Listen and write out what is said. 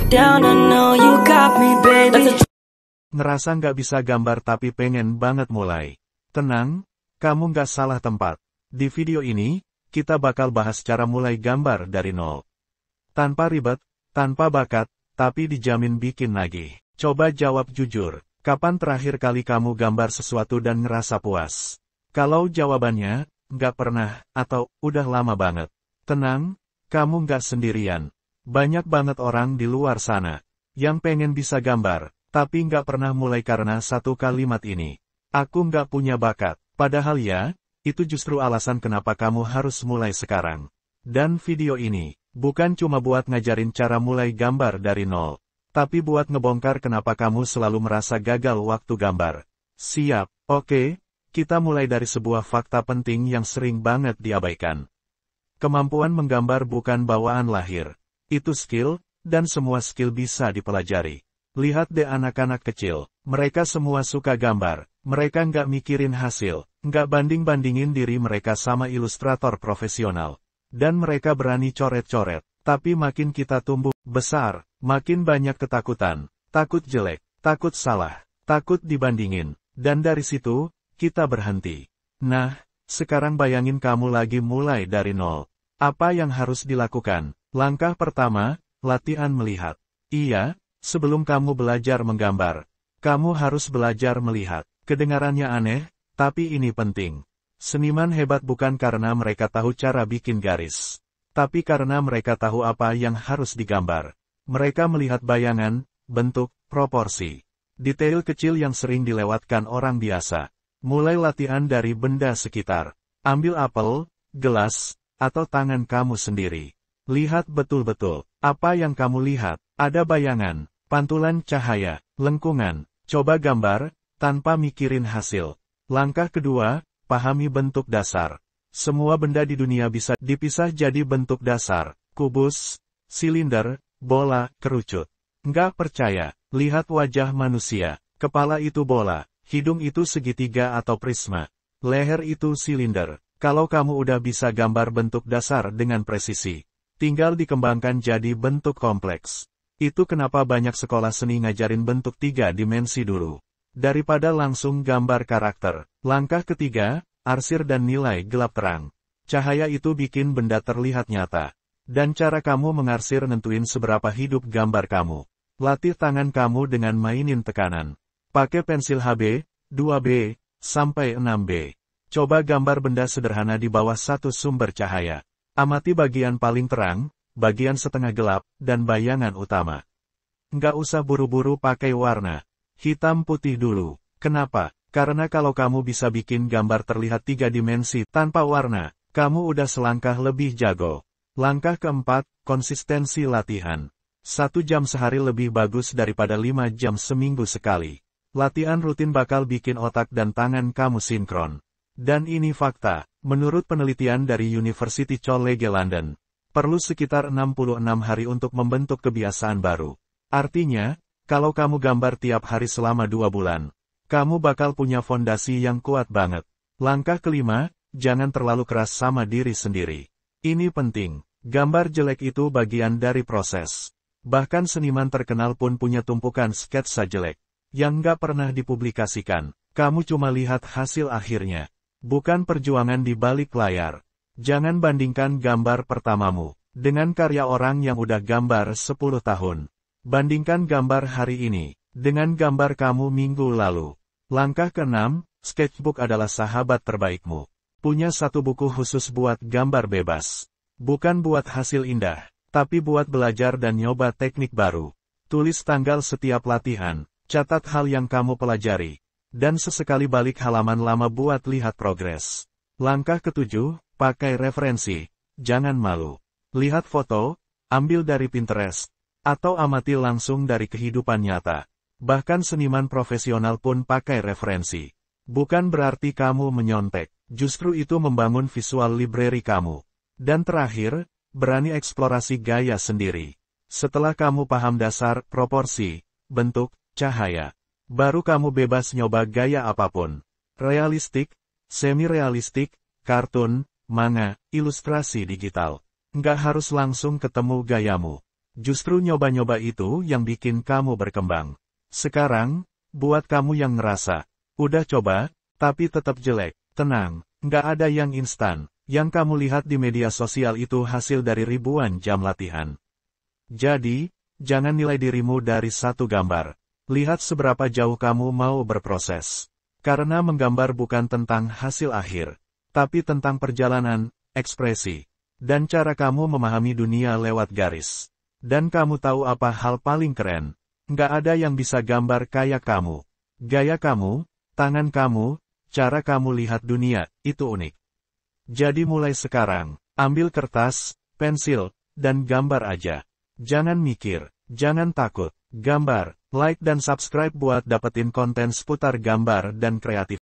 down, I know you got me, baby. Ngerasa nggak bisa gambar tapi pengen banget mulai? Tenang, kamu nggak salah tempat. Di video ini, kita bakal bahas cara mulai gambar dari nol. Tanpa ribet, tanpa bakat, tapi dijamin bikin nagih. Coba jawab jujur, kapan terakhir kali kamu gambar sesuatu dan ngerasa puas? Kalau jawabannya, nggak pernah, atau udah lama banget. Tenang, kamu nggak sendirian. Banyak banget orang di luar sana yang pengen bisa gambar, tapi nggak pernah mulai karena satu kalimat ini. Aku nggak punya bakat. Padahal ya, itu justru alasan kenapa kamu harus mulai sekarang. Dan video ini, bukan cuma buat ngajarin cara mulai gambar dari nol, tapi buat ngebongkar kenapa kamu selalu merasa gagal waktu gambar. Siap? Oke, kita mulai dari sebuah fakta penting yang sering banget diabaikan. Kemampuan menggambar bukan bawaan lahir. Itu skill, dan semua skill bisa dipelajari. Lihat deh anak-anak kecil, mereka semua suka gambar, mereka nggak mikirin hasil, nggak banding-bandingin diri mereka sama ilustrator profesional. Dan mereka berani coret-coret, tapi makin kita tumbuh besar, makin banyak ketakutan, takut jelek, takut salah, takut dibandingin, dan dari situ, kita berhenti. Nah, sekarang bayangin kamu lagi mulai dari nol. Apa yang harus dilakukan? Langkah pertama, latihan melihat. Iya, sebelum kamu belajar menggambar, kamu harus belajar melihat. Kedengarannya aneh, tapi ini penting. Seniman hebat bukan karena mereka tahu cara bikin garis, tapi karena mereka tahu apa yang harus digambar. Mereka melihat bayangan, bentuk, proporsi, detail kecil yang sering dilewatkan orang biasa. Mulai latihan dari benda sekitar. Ambil apel, gelas, atau tangan kamu sendiri. Lihat betul-betul, apa yang kamu lihat, ada bayangan, pantulan cahaya, lengkungan. Coba gambar, tanpa mikirin hasil. Langkah kedua, pahami bentuk dasar. Semua benda di dunia bisa dipisah jadi bentuk dasar, kubus, silinder, bola, kerucut. Nggak percaya? Lihat wajah manusia. Kepala itu bola, hidung itu segitiga atau prisma, leher itu silinder. Kalau kamu udah bisa gambar bentuk dasar dengan presisi, tinggal dikembangkan jadi bentuk kompleks. Itu kenapa banyak sekolah seni ngajarin bentuk 3 dimensi dulu, daripada langsung gambar karakter. Langkah ketiga, arsir dan nilai gelap terang. Cahaya itu bikin benda terlihat nyata. Dan cara kamu mengarsir nentuin seberapa hidup gambar kamu. Latih tangan kamu dengan mainin tekanan. Pakai pensil HB, 2B, sampai 6B. Coba gambar benda sederhana di bawah satu sumber cahaya. Amati bagian paling terang, bagian setengah gelap, dan bayangan utama. Nggak usah buru-buru pakai warna. Hitam putih dulu. Kenapa? Karena kalau kamu bisa bikin gambar terlihat 3 dimensi tanpa warna, kamu udah selangkah lebih jago. Langkah keempat, konsistensi latihan. 1 jam sehari lebih bagus daripada 5 jam seminggu sekali. Latihan rutin bakal bikin otak dan tangan kamu sinkron. Dan ini fakta, menurut penelitian dari University College London, perlu sekitar 66 hari untuk membentuk kebiasaan baru. Artinya, kalau kamu gambar tiap hari selama 2 bulan, kamu bakal punya fondasi yang kuat banget. Langkah kelima, jangan terlalu keras sama diri sendiri. Ini penting, gambar jelek itu bagian dari proses. Bahkan seniman terkenal pun punya tumpukan sketsa jelek, yang nggak pernah dipublikasikan. Kamu cuma lihat hasil akhirnya, bukan perjuangan di balik layar. Jangan bandingkan gambar pertamamu dengan karya orang yang udah gambar 10 tahun. Bandingkan gambar hari ini dengan gambar kamu minggu lalu. Langkah keenam, sketchbook adalah sahabat terbaikmu. Punya satu buku khusus buat gambar bebas. Bukan buat hasil indah, tapi buat belajar dan nyoba teknik baru. Tulis tanggal setiap latihan, catat hal yang kamu pelajari, dan sesekali balik halaman lama buat lihat progres. Langkah ketujuh, pakai referensi. Jangan malu. Lihat foto, ambil dari Pinterest, atau amati langsung dari kehidupan nyata. Bahkan seniman profesional pun pakai referensi. Bukan berarti kamu menyontek, justru itu membangun visual library kamu. Dan terakhir, berani eksplorasi gaya sendiri. Setelah kamu paham dasar, proporsi, bentuk, cahaya, baru kamu bebas nyoba gaya apapun. Realistik, semi-realistik, kartun, manga, ilustrasi digital. Nggak harus langsung ketemu gayamu. Justru nyoba-nyoba itu yang bikin kamu berkembang. Sekarang, buat kamu yang ngerasa, udah coba, tapi tetap jelek, tenang, nggak ada yang instan. Yang kamu lihat di media sosial itu hasil dari ribuan jam latihan. Jadi, jangan nilai dirimu dari satu gambar. Lihat seberapa jauh kamu mau berproses. Karena menggambar bukan tentang hasil akhir, tapi tentang perjalanan, ekspresi, dan cara kamu memahami dunia lewat garis. Dan kamu tahu apa hal paling keren? Nggak ada yang bisa gambar kayak kamu. Gaya kamu, tangan kamu, cara kamu lihat dunia, itu unik. Jadi mulai sekarang, ambil kertas, pensil, dan gambar aja. Jangan mikir, jangan takut, gambar, like dan subscribe buat dapetin konten seputar gambar dan kreatif.